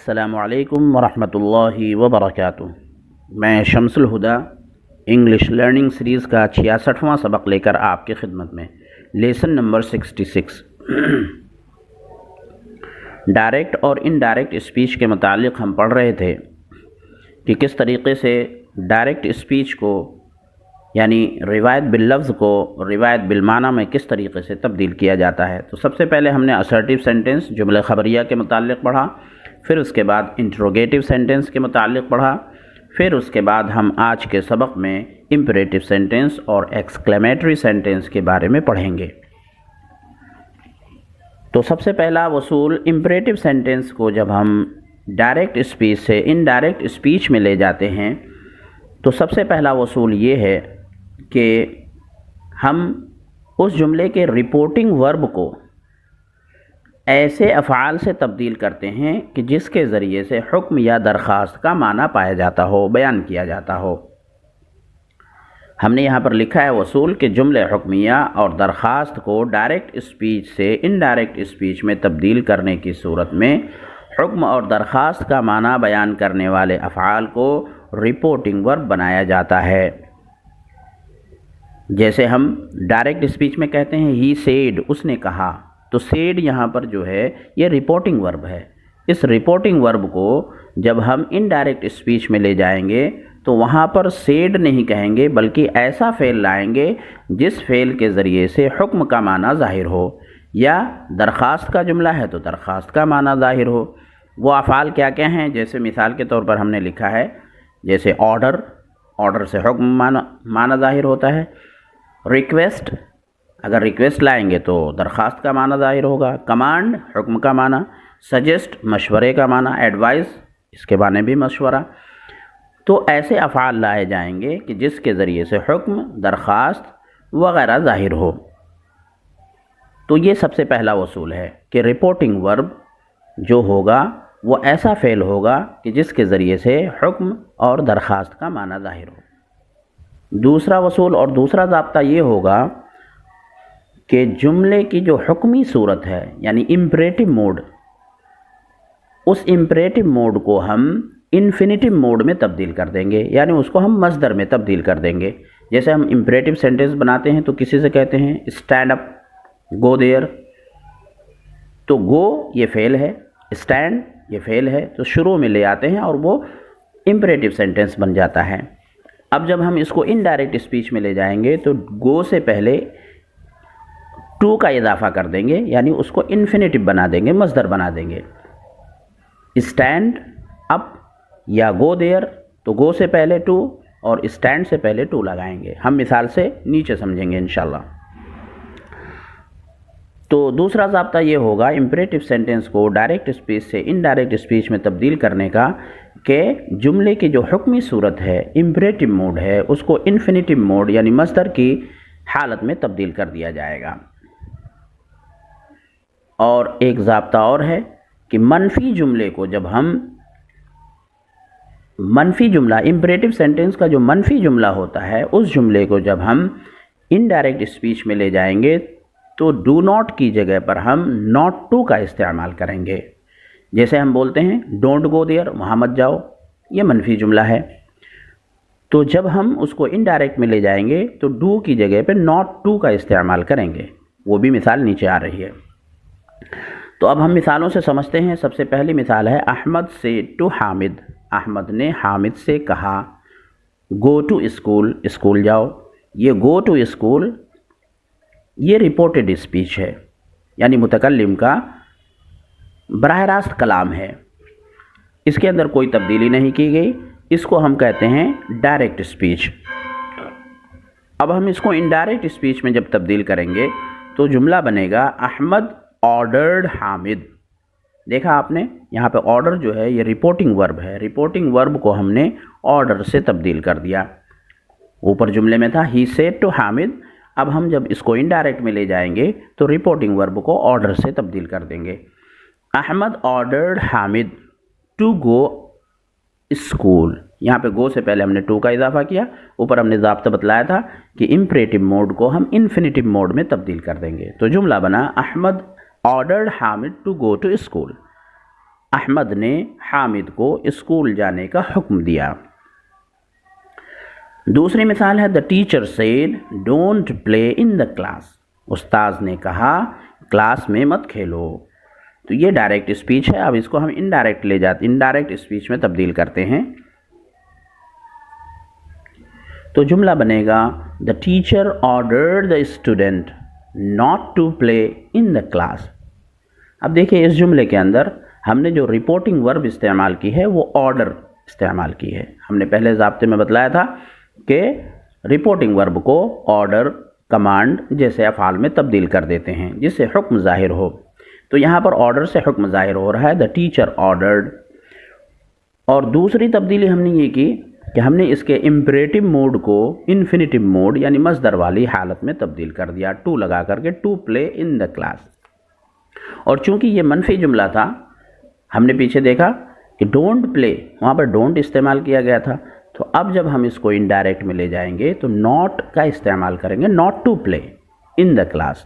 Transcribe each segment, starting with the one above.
السلام علیکم ورحمۃ اللہ وبرکاتہ۔ میں شمس الہدا انگلش لرننگ سیریز کا 66واں سبق لے کر آپ کی خدمت میں، لیسن نمبر 66۔ ڈائریکٹ اور انڈائریکٹ اسپیچ کے متعلق ہم پڑھ رہے تھے کہ کس طریقے سے ڈائریکٹ اسپیچ کو یعنی روایت باللفظ کو روایت بالمعنی میں کس طریقے سے تبدیل کیا جاتا ہے۔ تو سب سے پہلے ہم نے اسرٹیو سینٹنس جملہ خبریہ کے متعلق پڑھا، پھر اس کے بعد انٹروگیٹو سینٹنس کے متعلق پڑھا، پھر اس کے بعد ہم آج کے سبق میں امپریٹو سینٹنس اور ایکسکلیمیٹری سینٹنس کے بارے میں پڑھیں گے۔ تو سب سے پہلا اصول امپریٹو سینٹنس کو جب ہم ڈائریکٹ اسپیچ سے انڈائریکٹ اسپیچ میں لے جاتے ہیں تو سب سے پہلا اصول یہ ہے کہ ہم اس جملے کے رپورٹنگ ورب کو ایسے افعال سے تبدیل کرتے ہیں کہ جس کے ذریعے سے حکم یا درخواست کا معنی پایا جاتا ہو، بیان کیا جاتا ہو۔ ہم نے یہاں پر لکھا ہے اصول کہ جملے حکمیہ اور درخواست کو ڈائریکٹ اسپیچ سے انڈائریکٹ اسپیچ میں تبدیل کرنے کی صورت میں حکم اور درخواست کا معنی بیان کرنے والے افعال کو رپورٹنگ ورب بنایا جاتا ہے۔ جیسے ہم ڈائریکٹ اسپیچ میں کہتے ہیں ہی سیڈ، اس نے کہا، تو سیڈ یہاں پر جو ہے یہ رپورٹنگ ورب ہے۔ اس رپورٹنگ ورب کو جب ہم انڈائریکٹ اسپیچ میں لے جائیں گے تو وہاں پر سیڈ نہیں کہیں گے بلکہ ایسا فعل لائیں گے جس فعل کے ذریعے سے حکم کا معنی ظاہر ہو، یا درخواست کا جملہ ہے تو درخواست کا معنی ظاہر ہو۔ وہ افعال کیا کیا ہیں؟ جیسے مثال کے طور پر ہم نے لکھا ہے جیسے آرڈر سے حکم معنی ظاہر ہوتا ہے۔ ریکویسٹ، اگر ریکویسٹ لائیں گے تو درخواست کا معنی ظاہر ہوگا۔ کمانڈ، حکم کا معنی۔ سجیسٹ، مشورے کا معنی۔ ایڈوائز، اس کے معنی بھی مشورہ۔ تو ایسے افعال لائے جائیں گے کہ جس کے ذریعے سے حکم، درخواست وغیرہ ظاہر ہو۔ تو یہ سب سے پہلا اصول ہے کہ رپورٹنگ ورب جو ہوگا وہ ایسا فعل ہوگا کہ جس کے ذریعے سے حکم اور درخواست کا معنی ظاہر ہو۔ دوسرا اصول اور دوسرا ضابطہ یہ ہوگا کہ جملے کی جو حکمی صورت ہے یعنی امپریٹو موڈ، اس امپریٹو موڈ کو ہم انفینیٹو موڈ میں تبدیل کر دیں گے، یعنی اس کو ہم مصدر میں تبدیل کر دیں گے۔ جیسے ہم امپریٹو سینٹنس بناتے ہیں تو کسی سے کہتے ہیں اسٹینڈ اپ، گو دیئر، تو گو یہ فعل ہے، اسٹینڈ یہ فعل ہے، تو شروع میں لے آتے ہیں اور وہ امپریٹو سینٹنس بن جاتا ہے۔ اب جب ہم اس کو انڈائریکٹ اسپیچ میں لے جائیں گے تو گو سے پہلے ٹو کا اضافہ کر دیں گے، یعنی اس کو انفینیٹو بنا دیں گے، مصدر بنا دیں گے۔ اسٹینڈ اپ یا گو دیئر، تو گو سے پہلے ٹو اور اسٹینڈ سے پہلے ٹو لگائیں گے۔ ہم مثال سے نیچے سمجھیں گے انشاءاللہ۔ تو دوسرا ضابطہ یہ ہوگا امپریٹو سینٹنس کو ڈائریکٹ اسپیچ سے انڈائریکٹ اسپیچ میں تبدیل کرنے کا کہ جملے کی جو حکمی صورت ہے، امپریٹو موڈ ہے، اس کو انفینیٹو موڈ یعنی مصدر کی حالت میں تبدیل کر دیا جائے گا۔ اور ایک ضابطہ اور ہے کہ منفی جملے کو جب ہم منفی جملہ، امپریٹو سینٹنس کا جو منفی جملہ ہوتا ہے، اس جملے کو جب ہم انڈائریکٹ اسپیچ میں لے جائیں گے تو ڈو ناٹ کی جگہ پر ہم ناٹ ٹو کا استعمال کریں گے۔ جیسے ہم بولتے ہیں ڈونٹ گو دیئر، وہاں مت جاؤ، یہ منفی جملہ ہے۔ تو جب ہم اس کو انڈائریکٹ میں لے جائیں گے تو ڈو کی جگہ پہ ناٹ ٹو کا استعمال کریں گے۔ وہ بھی مثال نیچے آ رہی ہے۔ تو اب ہم مثالوں سے سمجھتے ہیں۔ سب سے پہلی مثال ہے احمد سے ٹو حامد، احمد نے حامد سے کہا گو ٹو اسکول، اسکول جاؤ۔ یہ گو ٹو اسکول یہ رپورٹڈ اسپیچ ہے، یعنی متکلم کا براہ راست کلام ہے، اس کے اندر کوئی تبدیلی نہیں کی گئی، اس کو ہم کہتے ہیں ڈائریکٹ اسپیچ۔ اب ہم اس کو انڈائریکٹ اسپیچ میں جب تبدیل کریں گے تو جملہ بنے گا احمد آرڈرڈ حامد۔ دیکھا آپ نے یہاں پہ آرڈر جو ہے یہ رپورٹنگ ورب ہے، رپورٹنگ ورب کو ہم نے آرڈر سے تبدیل کر دیا۔ اوپر جملے میں تھا ہی سیڈ ٹو حامد، اب ہم جب اس کو انڈائریکٹ میں لے جائیں گے تو رپورٹنگ ورب کو آرڈر سے تبدیل کر دیں گے۔ Ahmad ordered Hamid to go school, یہاں پہ گو سے پہلے ہم نے ٹو کا اضافہ کیا۔ اوپر ہم نے ضابطہ بتلایا تھا کہ امپریٹو موڈ کو ہم انفینیٹو موڈ میں تبدیل کر دیں گے۔ تو جملہ بنا Ahmad ordered Hamid to go to school. Ahmad نے حامد کو اسکول جانے کا حکم دیا۔ دوسری مثال ہے the teacher said don't play in the class، استاذ نے کہا کلاس میں مت کھیلو۔ تو یہ ڈائریکٹ اسپیچ ہے، اب اس کو ہم انڈائریکٹ اسپیچ میں تبدیل کرتے ہیں۔ تو جملہ بنے گا the teacher ordered the student not to play in the class۔ اب دیکھیں اس جملے کے اندر ہم نے جو رپورٹنگ ورب استعمال کی ہے وہ آرڈر استعمال کی ہے۔ ہم نے پہلے ضابطے میں بتلایا تھا کہ رپورٹنگ ورب کو آرڈر، کمانڈ جیسے افعال میں تبدیل کر دیتے ہیں جس سے حکم ظاہر ہو۔ تو یہاں پر آرڈر سے حکم ظاہر ہو رہا ہے the teacher ordered۔ اور دوسری تبدیلی ہم نے یہ کی کہ ہم نے اس کے امپریٹو موڈ کو انفینیٹو موڈ یعنی مصدر والی حالت میں تبدیل کر دیا، ٹو لگا کر کے to play in the class. اور چونکہ یہ منفی جملہ تھا، ہم نے پیچھے دیکھا کہ ڈونٹ پلے، وہاں پر ڈونٹ استعمال کیا گیا تھا، تو اب جب ہم اس کو انڈائریکٹ میں لے جائیں گے تو ناٹ کا استعمال کریں گے، not to play in the class.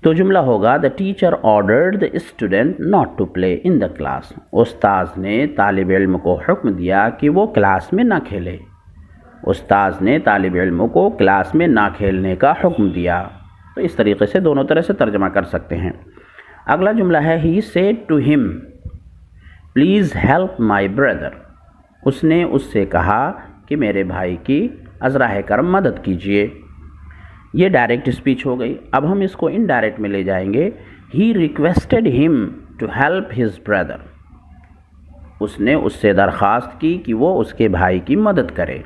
تو جملہ ہوگا the teacher ordered the student not to play in the class۔ استاذ نے طالب علم کو حکم دیا کہ وہ کلاس میں نہ کھیلے۔ استاذ نے طالب علم کو کلاس میں نہ کھیلنے کا حکم دیا۔ تو اس طریقے سے دونوں طرح سے ترجمہ کر سکتے ہیں۔ اگلا جملہ ہے he said to him please help my brother۔ اس نے اس سے کہا کہ میرے بھائی کی ازراہ کرم مدد کیجیے۔ یہ ڈائریکٹ اسپیچ ہو گئی۔ اب ہم اس کو انڈائریکٹ میں لے جائیں گے he requested him to help his brother۔ اس نے اس سے درخواست کی کہ وہ اس کے بھائی کی مدد کرے۔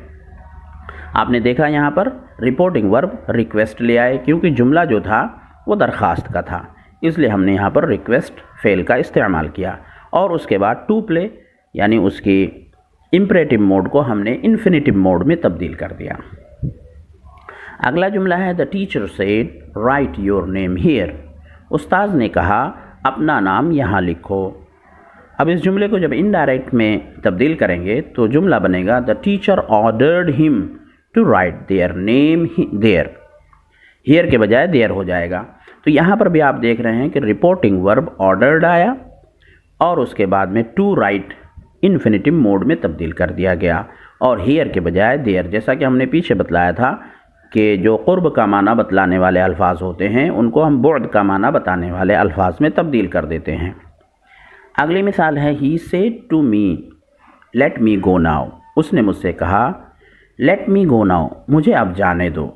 آپ نے دیکھا یہاں پر رپورٹنگ ورب ریکویسٹ لے آئے کیونکہ جملہ جو تھا وہ درخواست کا تھا، اس لیے ہم نے یہاں پر ریکویسٹ فعل کا استعمال کیا، اور اس کے بعد ٹو پلے یعنی اس کی امپریٹو موڈ کو ہم نے انفینیٹو موڈ میں تبدیل کر دیا۔ اگلا جملہ ہے the teacher said write your name here۔ استاذ نے کہا اپنا نام یہاں لکھو۔ اب اس جملے کو جب انڈائریکٹ میں تبدیل کریں گے تو جملہ بنے گا the teacher ordered him to write their name there۔ here کے بجائے there ہو جائے گا۔ تو یہاں پر بھی آپ دیکھ رہے ہیں کہ رپورٹنگ ورب ordered آیا اور اس کے بعد میں to write انفینیٹو موڈ میں تبدیل کر دیا گیا، اور here کے بجائے there، جیسا کہ ہم نے پیچھے بتلایا تھا کہ جو قرب کا معنی بتلانے والے الفاظ ہوتے ہیں ان کو ہم بعد کا معنی بتانے والے الفاظ میں تبدیل کر دیتے ہیں۔ اگلی مثال ہے he said to me let me go now۔ اس نے مجھ سے کہا let me go now، مجھے اب جانے دو۔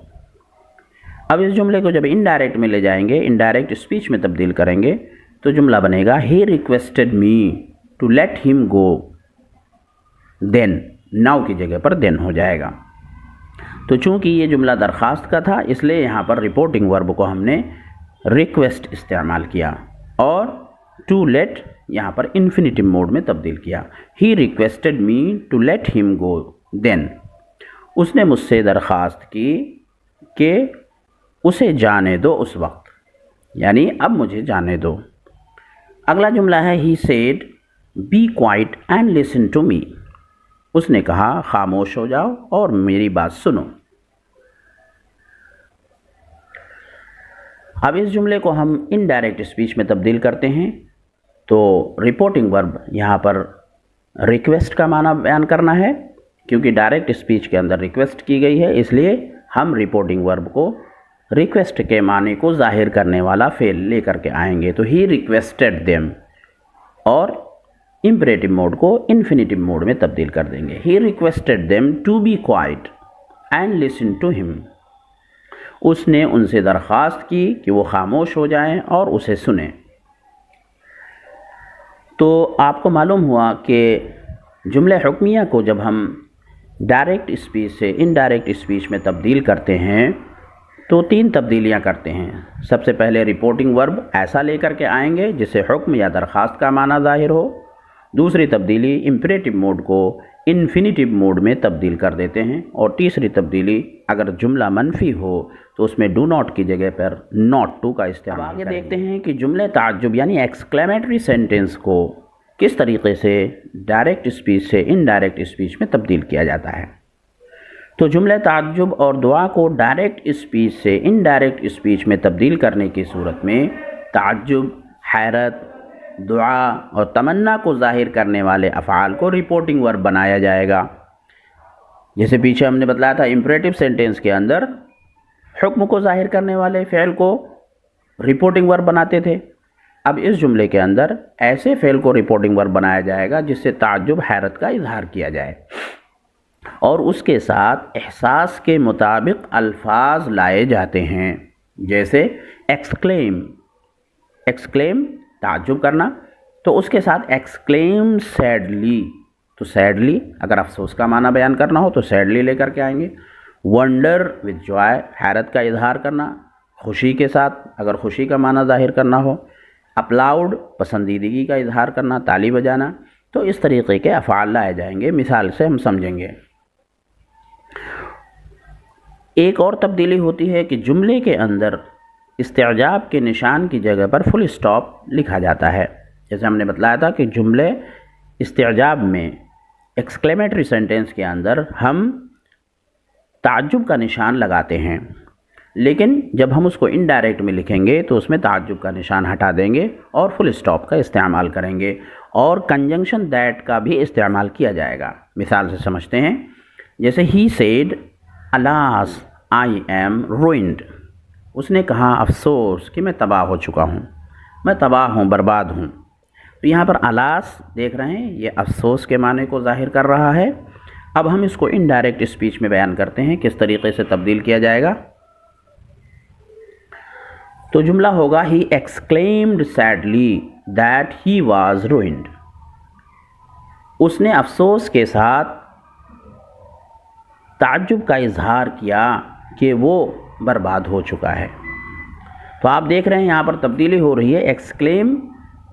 اب اس جملے کو جب انڈائریکٹ میں لے جائیں گے، انڈائریکٹ اسپیچ میں تبدیل کریں گے تو جملہ بنے گا he requested me to let him go then۔ now کی جگہ پر then ہو جائے گا۔ تو چونکہ یہ جملہ درخواست کا تھا اس لیے یہاں پر رپورٹنگ ورب کو ہم نے ریکویسٹ استعمال کیا اور ٹو لیٹ یہاں پر انفینیٹو موڈ میں تبدیل کیا۔ he requested me to let him go then۔ اس نے مجھ سے درخواست کی کہ اسے جانے دو اس وقت، یعنی اب مجھے جانے دو۔ اگلا جملہ ہے he said be quiet and listen to me۔ اس نے کہا خاموش ہو جاؤ اور میری بات سنو۔ اب اس جملے کو ہم انڈائریکٹ اسپیچ میں تبدیل کرتے ہیں تو رپورٹنگ ورب یہاں پر ریکویسٹ کا معنی بیان کرنا ہے، کیونکہ ڈائریکٹ اسپیچ کے اندر ریکویسٹ کی گئی ہے، اس لیے ہم رپورٹنگ ورب کو ریکویسٹ کے معنی کو ظاہر کرنے والا فعل لے کر کے آئیں گے۔ تو he requested them، اور امپریٹو موڈ کو انفینیٹو موڈ میں تبدیل کر دیں گے۔ he requested them to be quiet and listen to him۔ اس نے ان سے درخواست کی کہ وہ خاموش ہو جائیں اور اسے سنیں۔ تو آپ کو معلوم ہوا کہ جملہ حکمیہ کو جب ہم ڈائریکٹ اسپیچ سے انڈائریکٹ اسپیچ میں تبدیل کرتے ہیں تو تین تبدیلیاں کرتے ہیں۔ سب سے پہلے رپورٹنگ ورب ایسا لے کر کے آئیں گے جس سے حکم یا درخواست کا معنی ظاہر ہو۔ دوسری تبدیلی امپریٹو موڈ کو انفینیٹو موڈ میں تبدیل کر دیتے ہیں، اور تیسری تبدیلی اگر جملہ منفی ہو تو اس میں ڈو ناٹ کی جگہ پر ناٹ ٹو کا استعمال کریں گے۔ دیکھتے ہیں کہ جملہ تعجب یعنی ایکسکلیمیٹری سینٹنس کو کس طریقے سے ڈائریکٹ اسپیچ سے انڈائریکٹ اسپیچ میں تبدیل کیا جاتا ہے۔ تو جملہ تعجب اور دعا کو ڈائریکٹ اسپیچ سے انڈائریکٹ اسپیچ میں تبدیل کرنے کی صورت میں تعجب، حیرت، دعا اور تمنا کو ظاہر کرنے والے افعال کو رپورٹنگ ورب بنایا جائے گا۔ جیسے پیچھے ہم نے بتلایا تھا امپریٹو سینٹینس کے اندر حکم کو ظاہر کرنے والے فعل کو رپورٹنگ ورب بناتے تھے، اب اس جملے کے اندر ایسے فعل کو رپورٹنگ ورب بنایا جائے گا جس سے تعجب، حیرت کا اظہار کیا جائے اور اس کے ساتھ احساس کے مطابق الفاظ لائے جاتے ہیں، جیسے ایکسکلیم، ایکسکلیم تعجب کرنا، تو اس کے ساتھ ایکسکلیم سیڈلی، تو سیڈلی اگر افسوس کا معنی بیان کرنا ہو تو سیڈلی لے کر کے آئیں گے۔ ونڈر وتھ جوائے، حیرت کا اظہار کرنا خوشی کے ساتھ اگر خوشی کا معنی ظاہر کرنا ہو۔ اپلاؤڈ، پسندیدگی کا اظہار کرنا، تالی بجانا، تو اس طریقے کے افعال لائے جائیں گے، مثال سے ہم سمجھیں گے۔ ایک اور تبدیلی ہوتی ہے کہ جملے کے اندر استعجاب کے نشان کی جگہ پر فل اسٹاپ لکھا جاتا ہے۔ جیسے ہم نے بتلایا تھا کہ جملے استعجاب میں ایکسکلیمیٹری سینٹینس کے اندر ہم تعجب کا نشان لگاتے ہیں، لیکن جب ہم اس کو انڈائریکٹ میں لکھیں گے تو اس میں تعجب کا نشان ہٹا دیں گے اور فل اسٹاپ کا استعمال کریں گے، اور کنجنکشن دیٹ کا بھی استعمال کیا جائے گا۔ مثال سے سمجھتے ہیں، جیسے ہی said alas I am ruined, اس نے کہا افسوس کہ میں تباہ ہو چکا ہوں، میں تباہ ہوں، برباد ہوں۔ تو یہاں پر الاس دیکھ رہے ہیں، یہ افسوس کے معنی کو ظاہر کر رہا ہے۔ اب ہم اس کو انڈائریکٹ اسپیچ میں بیان کرتے ہیں، کس طریقے سے تبدیل کیا جائے گا۔ تو جملہ ہوگا ہی exclaimed sadly that he was ruined, اس نے افسوس کے ساتھ تعجب کا اظہار کیا کہ وہ برباد ہو چکا ہے۔ تو آپ دیکھ رہے ہیں یہاں پر تبدیلی ہو رہی ہے، ایکسکلیم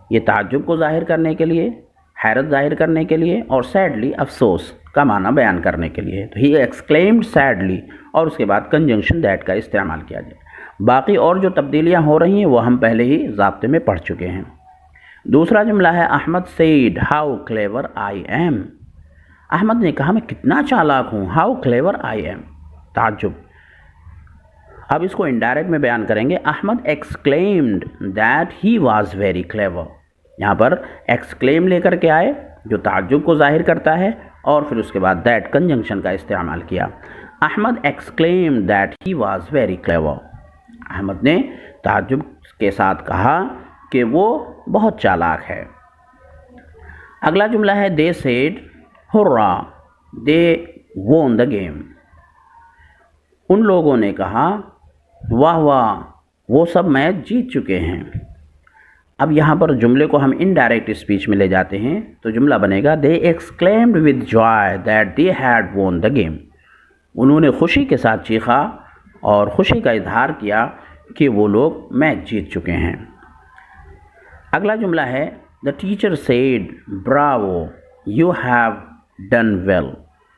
یہ تعجب کو ظاہر کرنے کے لیے، حیرت ظاہر کرنے کے لیے، اور سیڈلی افسوس کا معنی بیان کرنے کے لیے۔ تو ہی ایکسکلیمڈ سیڈلی، اور اس کے بعد کنجنکشن دیٹ کا استعمال کیا جائے۔ باقی اور جو تبدیلیاں ہو رہی ہیں وہ ہم پہلے ہی ضابطے میں پڑھ چکے ہیں۔ دوسرا جملہ ہے Ahmad said how clever I am, Ahmad نے کہا میں کتنا چالاک ہوں، ہاؤ کلیور آئی ایم، تعجب۔ اب اس کو انڈائریکٹ میں بیان کریں گے، Ahmed exclaimed that he was very clever, یہاں پر ایکسکلیم لے کر کے آئے جو تعجب کو ظاہر کرتا ہے، اور پھر اس کے بعد دیٹ کنجنکشن کا استعمال کیا۔ Ahmed exclaimed that he was very clever, Ahmed نے تعجب کے ساتھ کہا کہ وہ بہت چالاک ہے۔ اگلا جملہ ہے دے سیڈ ہورا دے وون دا گیم، ان لوگوں نے کہا واہ واہ وہ سب میچ جیت چکے ہیں۔ اب یہاں پر جملے کو ہم انڈائریکٹ اسپیچ میں لے جاتے ہیں تو جملہ بنے گا they exclaimed with joy that they had won the game, انہوں نے خوشی کے ساتھ چیخا اور خوشی کا اظہار کیا کہ وہ لوگ میچ جیت چکے ہیں۔ اگلا جملہ ہے the teacher said bravo you have done well,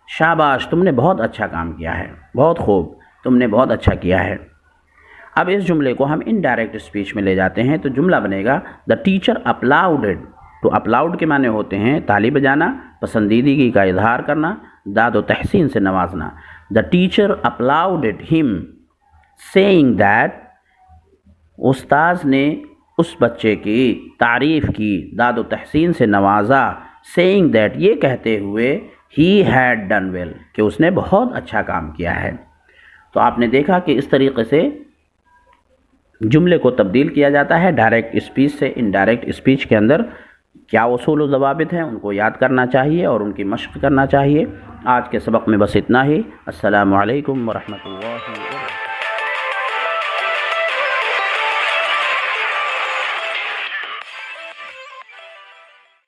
شاباش تم نے بہت اچھا کام کیا ہے، بہت خوب، تم نے بہت اچھا کیا ہے۔ اب اس جملے کو ہم انڈائریکٹ اسپیچ میں لے جاتے ہیں تو جملہ بنے گا دا ٹیچر اپلاؤڈڈ، تو اپلاؤڈ کے معنی ہوتے ہیں تالی بجانا، پسندیدگی کا اظہار کرنا، داد و تحسین سے نوازنا۔ دا ٹیچر اپلاؤڈڈ ہم سیئنگ دیٹ، استاذ نے اس بچے کی تعریف کی، داد و تحسین سے نوازا، سیئنگ دیٹ یہ کہتے ہوئے ہی ہیڈ ڈن ویل کہ اس نے بہت اچھا کام کیا ہے۔ تو آپ نے دیکھا کہ اس طریقے سے جملے کو تبدیل کیا جاتا ہے ڈائریکٹ اسپیچ سے انڈائریکٹ اسپیچ کے اندر۔ کیا اصول و ضوابط ہیں ان کو یاد کرنا چاہیے اور ان کی مشق کرنا چاہیے۔ آج کے سبق میں بس اتنا ہی۔ السلام علیکم ورحمۃ اللہ۔